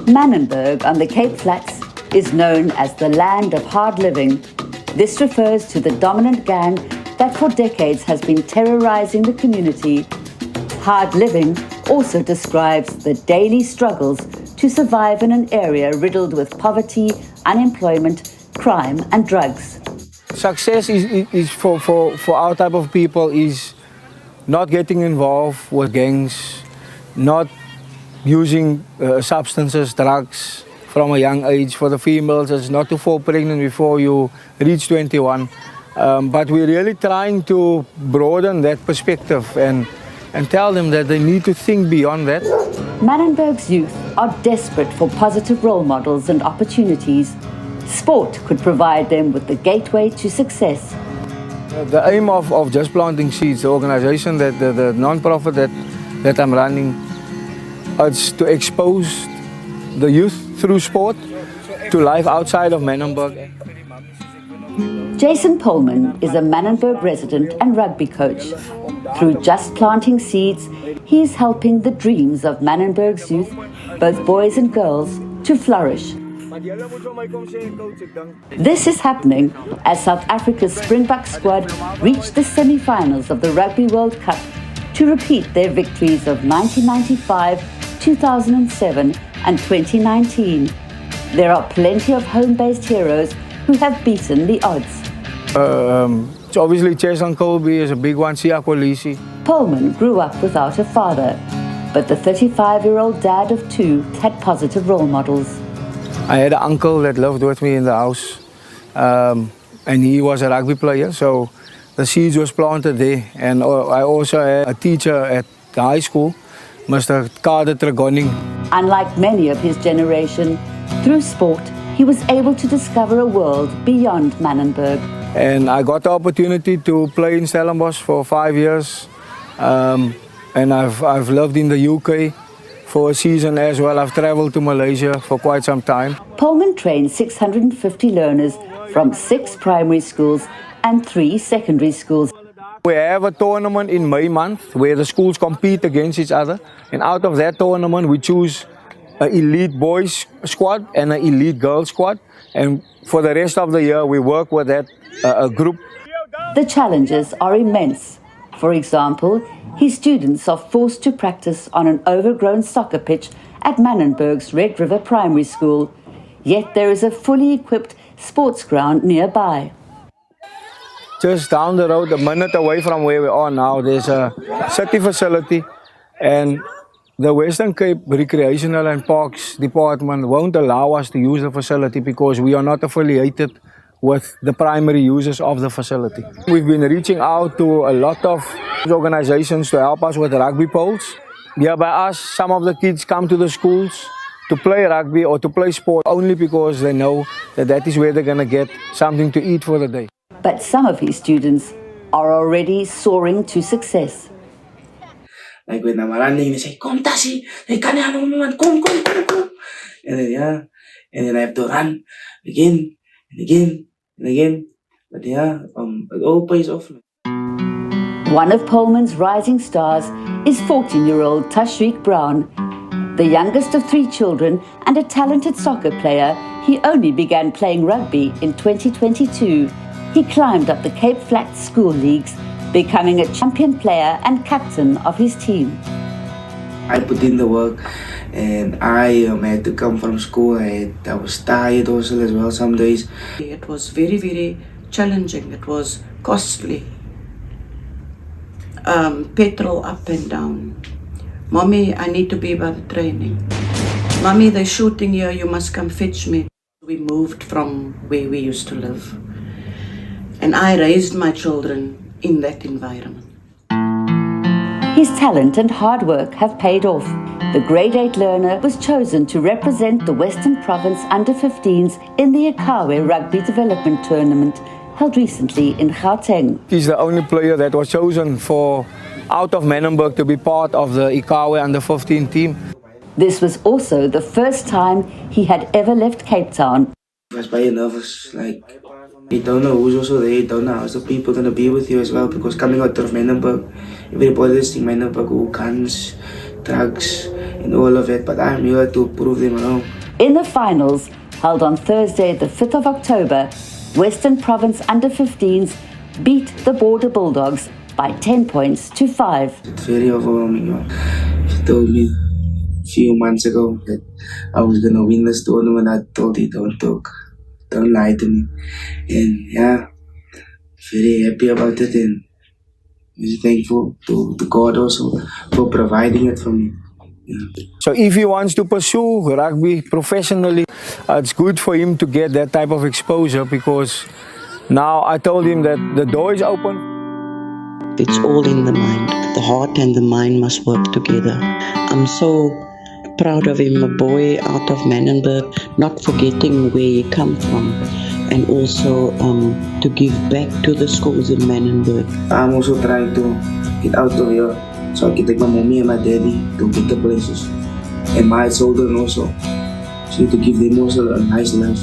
Manenberg on the Cape Flats is known as the land of hard living. This refers to the dominant gang that for decades has been terrorizing the community. Hard living also describes the daily struggles to survive in an area riddled with poverty, unemployment, crime and drugs. Success is for our type of people is not getting involved with gangs, not using substances, drugs from a young age. For the females, it's not to fall pregnant before you reach 21. But we're really trying to broaden that perspective and tell them that they need to think beyond that. Manenberg's youth are desperate for positive role models and opportunities. Sport could provide them with the gateway to success. The aim of Just Planting Seeds, the organization, the non-profit that I'm running, is to expose the youth through sport to life outside of Manenberg. Jason Pullman is a Manenberg resident and rugby coach. Through Just Planting Seeds, he is helping the dreams of Manenberg's youth, both boys and girls, to flourish. This is happening as South Africa's Springbok squad reached the semi-finals of the Rugby World Cup to repeat their victories of 1995, 2007 and 2019. There are plenty of home-based heroes who have beaten the odds. So obviously Chesan Colby is a big one, Sia Kolisi. Pullman grew up without a father, but the 35-year-old dad of two had positive role models. I had an uncle that lived with me in the house, and he was a rugby player, so the seeds was planted there. And I also had a teacher at the high school, Mr. Kader Tregoning. Unlike many of his generation, through sport, he was able to discover a world beyond Manenberg. And I got the opportunity to play in Stellenbosch for 5 years. And I've lived in the UK for a season as well. I've traveled to Malaysia for quite some time. Pullman trained 650 learners from 6 primary schools and 3 secondary schools. We have a tournament in May month where the schools compete against each other. And out of that tournament, we choose an elite boys squad and an elite girls squad. And for the rest of the year, we work with that group. The challenges are immense. For example, his students are forced to practice on an overgrown soccer pitch at Manenberg's Red River Primary School. Yet there is a fully equipped sports ground nearby. Just down the road, a minute away from where we are now, there's a city facility, and the Western Cape Recreational and Parks Department won't allow us to use the facility because we are not affiliated with the primary users of the facility. We've been reaching out to a lot of organizations to help us with rugby poles. Here by us, some of the kids come to the schools to play rugby or to play sport only because they know that that is where they're going to get something to eat for the day. But some of his students are already soaring to success. Like when I'm running, they say, "Come, Tashi, they can't handle me, man. Come." And then and then I have to run again and again and again. But it all pays off. One of Pullman's rising stars is 14-year-old Tashreeq Brown. The youngest of 3 children and a talented soccer player, he only began playing rugby in 2022. He climbed up the Cape Flats school leagues, becoming a champion player and captain of his team. I put in the work, and I had to come from school. I was tired also as well some days. It was very, very challenging. It was costly. Petrol up and down. Mommy, I need to be by the training. Mommy, they're shooting here, you must come fetch me. We moved from where we used to live. And I raised my children in that environment. His talent and hard work have paid off. The grade 8 learner was chosen to represent the Western Province under-15s in the Ikawe Rugby Development Tournament held recently in Gauteng. He's the only player that was chosen out of Manenberg to be part of the Ikawe under-15 team. This was also the first time he had ever left Cape Town. I was very nervous, like, you don't know who's also there, you don't know how's the people going to be with you as well, because coming out of Manenberg, everybody is in Manenberg, guns, drugs, and all of it, but I'm here to prove them wrong. In the finals, held on Thursday, the 5th of October, Western Province Under-15s beat the Border Bulldogs by 10 points to 5. It's very overwhelming. If you told me a few months ago that I was going to win this tournament, I told you, don't talk. Don't lie to me. And yeah, very happy about it, and very thankful to God also for providing it for me. Yeah. So if he wants to pursue rugby professionally, it's good for him to get that type of exposure, because now I told him that the door is open. It's all in the mind. The heart and the mind must work together. I'm so proud of him, a boy out of Manenberg, not forgetting where he come from, and also to give back to the schools in Manenberg. I'm also trying to get out of here so I can take my mommy and my daddy to bigger places. And my children also. So to give them also a nice life.